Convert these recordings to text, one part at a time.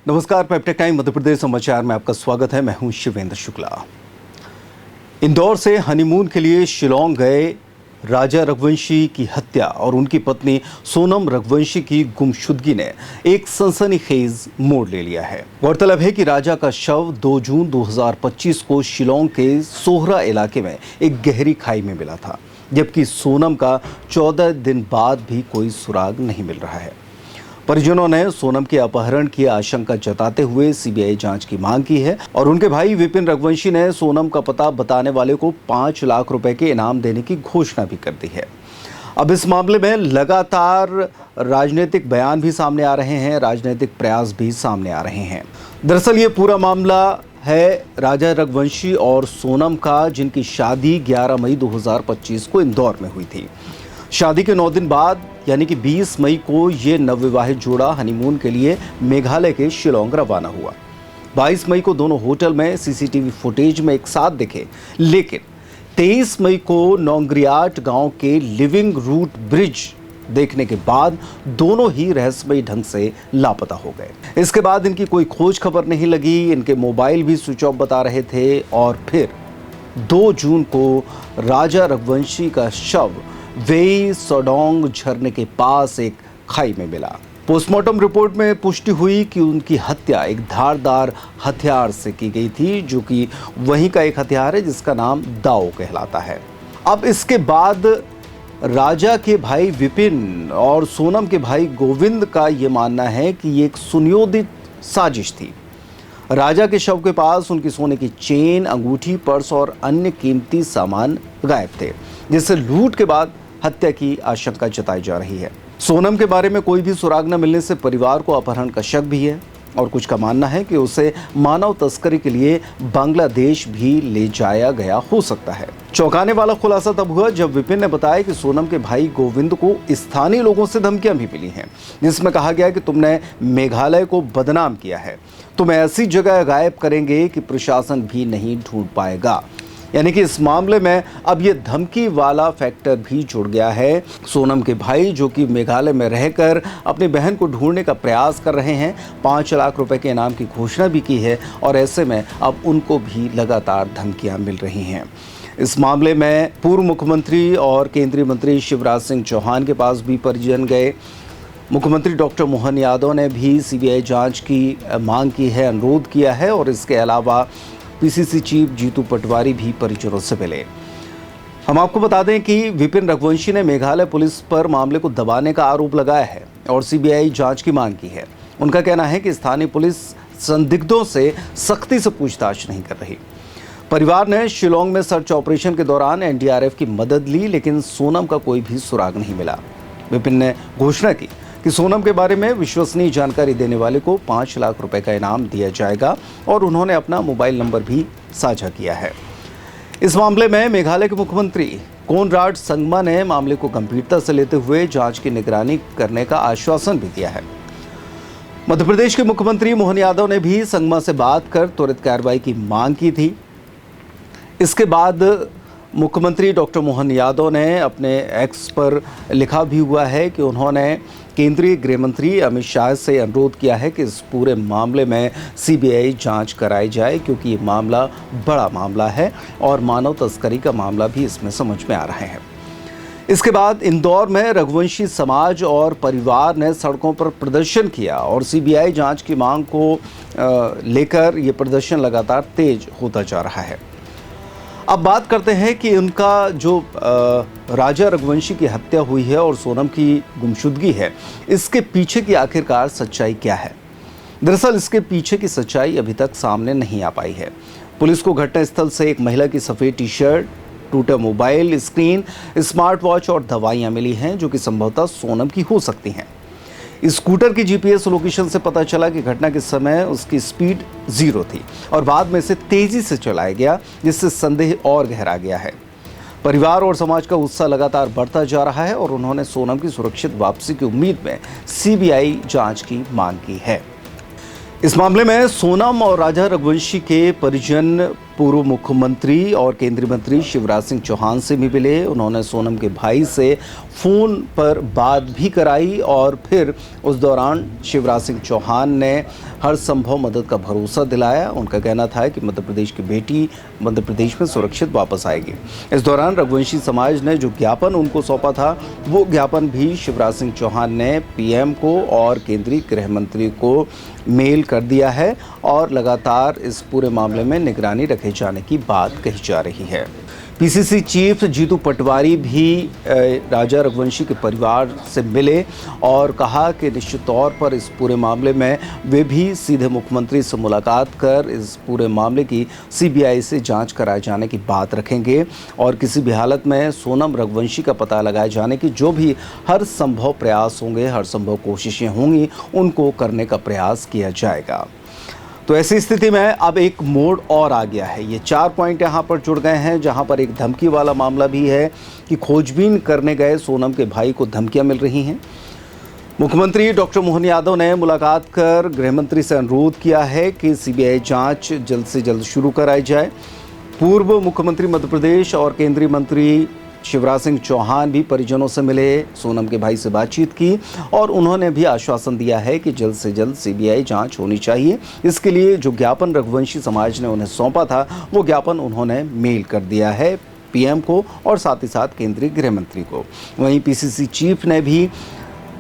नमस्कार, पेप्टेक टाइम मध्य प्रदेश समाचार में आपका स्वागत है। मैं हूं शिवेंद्र शुक्ला। इंदौर से हनीमून के लिए शिलोंग गए राजा रघुवंशी की हत्या और उनकी पत्नी सोनम रघुवंशी की गुमशुदगी ने एक सनसनीखेज मोड़ ले लिया है। गौरतलब है कि राजा का शव 2 जून 2025 को शिलोंग के सोहरा इलाके में एक गहरी खाई में मिला था, जबकि सोनम का 14 दिन बाद भी कोई सुराग नहीं मिल रहा है। परिजनों ने सोनम के अपहरण की आशंका जताते हुए सीबीआई जांच की मांग की है और उनके भाई विपिन रघुवंशी ने सोनम का पता बताने वाले को 5 लाख रुपए के इनाम देने की घोषणा भी कर दी है। अब इस मामले में लगातार राजनीतिक बयान भी सामने आ रहे हैं, राजनीतिक प्रयास भी सामने आ रहे हैं। दरअसल ये पूरा मामला है राजा रघुवंशी और सोनम का, जिनकी शादी 11 मई 2025 को इंदौर में हुई थी। शादी के 9 दिन बाद यानी कि 20 मई को ये नवविवाहित जोड़ा हनीमून के लिए मेघालय के शिलोंग रवाना हुआ। 22 मई को दोनों होटल में सीसीटीवी फुटेज में एक साथ दिखे, लेकिन 23 मई को नौंग्रियाट गांव के लिविंग रूट ब्रिज देखने के बाद दोनों ही रहस्यमयी ढंग से लापता हो गए। इसके बाद इनकी कोई खोज खबर नहीं लगी, इनके मोबाइल भी स्विच ऑफ बता रहे थे और फिर 2 जून को राजा रघुवंशी का शव वेई सोडोंग झरने के पास एक खाई में मिला। पोस्टमार्टम रिपोर्ट में पुष्टि हुई कि उनकी हत्या एक धारदार हथियार से की गई थी, जो कि वहीं का एक हथियार है जिसका नाम दाओ कहलाता है। अब इसके बाद राजा के भाई विपिन और सोनम के भाई गोविंद का ये मानना है कि ये एक सुनियोजित साजिश थी। राजा के शव के पास उनकी सोने की चेन, अंगूठी, पर्स और अन्य कीमती सामान गायब थे, जिससे लूट के बाद हत्या की आशंका जताई जा रही है। सोनम के बारे में कोई भी सुराग न मिलने से परिवार को अपहरण का शक भी है और कुछ का मानना है कि उसे मानव तस्करी के लिए बांग्लादेश भी ले जाया गया हो सकता है। चौंकाने वाला खुलासा तब हुआ जब विपिन ने बताया कि सोनम के भाई गोविंद को स्थानीय लोगों से धमकियां भी मिली हैं, जिसमें कहा गया कि तुमने मेघालय को बदनाम किया है, तुम ऐसी जगह गायब करेंगे कि प्रशासन भी नहीं ढूंढ पाएगा। यानी कि इस मामले में अब ये धमकी वाला फैक्टर भी जुड़ गया है। सोनम के भाई, जो कि मेघालय में रहकर अपनी बहन को ढूंढने का प्रयास कर रहे हैं, 5 लाख रुपए के इनाम की घोषणा भी की है और ऐसे में अब उनको भी लगातार धमकियां मिल रही हैं। इस मामले में पूर्व मुख्यमंत्री और केंद्रीय मंत्री शिवराज सिंह चौहान के पास भी परिजन गए। मुख्यमंत्री डॉक्टर मोहन यादव ने भी सीबीआई जांच की मांग की है, अनुरोध किया है और इसके अलावा पीसीसी चीफ जीतू पटवारी भी परिजनों से मिले। हम आपको बता दें कि विपिन रघुवंशी ने मेघालय पुलिस पर मामले को दबाने का आरोप लगाया है और सीबीआई जांच की मांग की है। उनका कहना है कि स्थानीय पुलिस संदिग्धों से सख्ती से पूछताछ नहीं कर रही। परिवार ने शिलोंग में सर्च ऑपरेशन के दौरान एनडीआरएफ की मदद ली, लेकिन सोनम का कोई भी सुराग नहीं मिला। विपिन ने घोषणा की कि सोनम के बारे में विश्वसनीय जानकारी देने वाले को 5 लाख रुपए का इनाम दिया जाएगा और उन्होंने अपना मोबाइल नंबर भी साझा किया है। इस मामले में मेघालय के मुख्यमंत्री कोनराड संगमा ने मामले को गंभीरता से लेते हुए जांच की निगरानी करने का आश्वासन भी दिया है। मध्य प्रदेश के मुख्यमंत्री मोहन यादव ने भी संगमा से बात कर त्वरित कार्रवाई की मांग की थी। इसके बाद मुख्यमंत्री डॉक्टर मोहन यादव ने अपने एक्स पर लिखा भी हुआ है कि उन्होंने केंद्रीय गृह मंत्री अमित शाह से अनुरोध किया है कि इस पूरे मामले में सीबीआई जांच कराई जाए, क्योंकि ये मामला बड़ा मामला है और मानव तस्करी का मामला भी इसमें समझ में आ रहा है। इसके बाद इंदौर में रघुवंशी समाज और परिवार ने सड़कों पर प्रदर्शन किया और सीबीआई जांच की मांग को लेकर ये प्रदर्शन लगातार तेज होता जा रहा है। अब बात करते हैं कि उनका जो राजा रघुवंशी की हत्या हुई है और सोनम की गुमशुदगी है, इसके पीछे की आखिरकार सच्चाई क्या है। दरअसल इसके पीछे की सच्चाई अभी तक सामने नहीं आ पाई है। पुलिस को घटनास्थल से एक महिला की सफ़ेद टी शर्ट, टूटा मोबाइल स्क्रीन, स्मार्ट वॉच और दवाइयाँ मिली हैं, जो कि संभवतः सोनम की हो सकती हैं। स्कूटर की जीपीएस लोकेशन से पता चला कि घटना के समय उसकी स्पीड 0 थी और बाद में इसे तेजी से चलाया गया, जिससे संदेह और गहरा गया है। परिवार और समाज का उत्साह लगातार बढ़ता जा रहा है और उन्होंने सोनम की सुरक्षित वापसी की उम्मीद में सीबीआई जांच की मांग की है। इस मामले में सोनम और राजा रघुवंशी के परिजन पूर्व मुख्यमंत्री और केंद्रीय मंत्री शिवराज सिंह चौहान से भी मिले। उन्होंने सोनम के भाई से फ़ोन पर बात भी कराई और फिर उस दौरान शिवराज सिंह चौहान ने हर संभव मदद का भरोसा दिलाया। उनका कहना था कि मध्य प्रदेश की बेटी मध्य प्रदेश में सुरक्षित वापस आएगी। इस दौरान रघुवंशी समाज ने जो ज्ञापन उनको सौंपा था, वो ज्ञापन भी शिवराज सिंह चौहान ने पीएम को और केंद्रीय गृह मंत्री को मेल कर दिया है और लगातार इस पूरे मामले में निगरानी रखे जाने की बात कही जा रही है। पीसीसी चीफ जीतू पटवारी भी राजा रघुवंशी के परिवार से मिले और कहा कि निश्चित तौर पर इस पूरे मामले में वे भी सीधे मुख्यमंत्री से मुलाकात कर इस पूरे मामले की सीबीआई से जांच कराए जाने की बात रखेंगे और किसी भी हालत में सोनम रघुवंशी का पता लगाए जाने की जो भी हर संभव प्रयास होंगे, हर संभव कोशिशें होंगी, उनको करने का प्रयास किया जाएगा। तो ऐसी स्थिति में अब एक मोड़ और आ गया है। ये 4 पॉइंट यहाँ पर जुड़ गए हैं, जहाँ पर एक धमकी वाला मामला भी है कि खोजबीन करने गए सोनम के भाई को धमकियाँ मिल रही हैं। मुख्यमंत्री डॉक्टर मोहन यादव ने मुलाकात कर गृहमंत्री से अनुरोध किया है कि सीबीआई जांच जल्द से जल्द शुरू कराई जाए। पूर्व मुख्यमंत्री मध्य प्रदेश और केंद्रीय मंत्री शिवराज सिंह चौहान भी परिजनों से मिले, सोनम के भाई से बातचीत की और उन्होंने भी आश्वासन दिया है कि जल्द से जल्द सीबीआई जांच होनी चाहिए। इसके लिए जो ज्ञापन रघुवंशी समाज ने उन्हें सौंपा था, वो ज्ञापन उन्होंने मेल कर दिया है पीएम को और साथ ही साथ केंद्रीय गृह मंत्री को। वहीं पीसीसी चीफ ने भी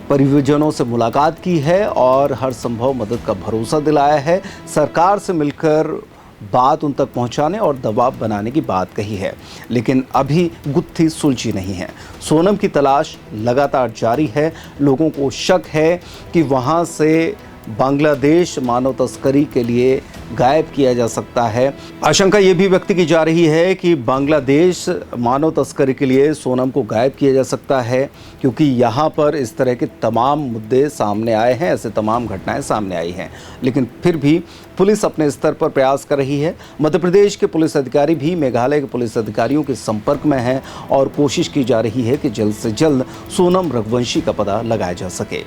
परिजनों से मुलाकात की है और हर संभव मदद का भरोसा दिलाया है। सरकार से मिलकर बात उन तक पहुंचाने और दबाव बनाने की बात कही है, लेकिन अभी गुत्थी सुलझी नहीं है। सोनम की तलाश लगातार जारी है। लोगों को शक है कि वहां से बांग्लादेश मानव तस्करी के लिए गायब किया जा सकता है। आशंका ये भी व्यक्त की जा रही है कि बांग्लादेश मानव तस्करी के लिए सोनम को गायब किया जा सकता है, क्योंकि यहाँ पर इस तरह के तमाम मुद्दे सामने आए हैं, ऐसे तमाम घटनाएं सामने आई हैं। लेकिन फिर भी पुलिस अपने स्तर पर प्रयास कर रही है। मध्य प्रदेश के पुलिस अधिकारी भी मेघालय के पुलिस अधिकारियों के संपर्क में हैं और कोशिश की जा रही है कि जल्द से जल्द सोनम रघुवंशी का पता लगाया जा सके।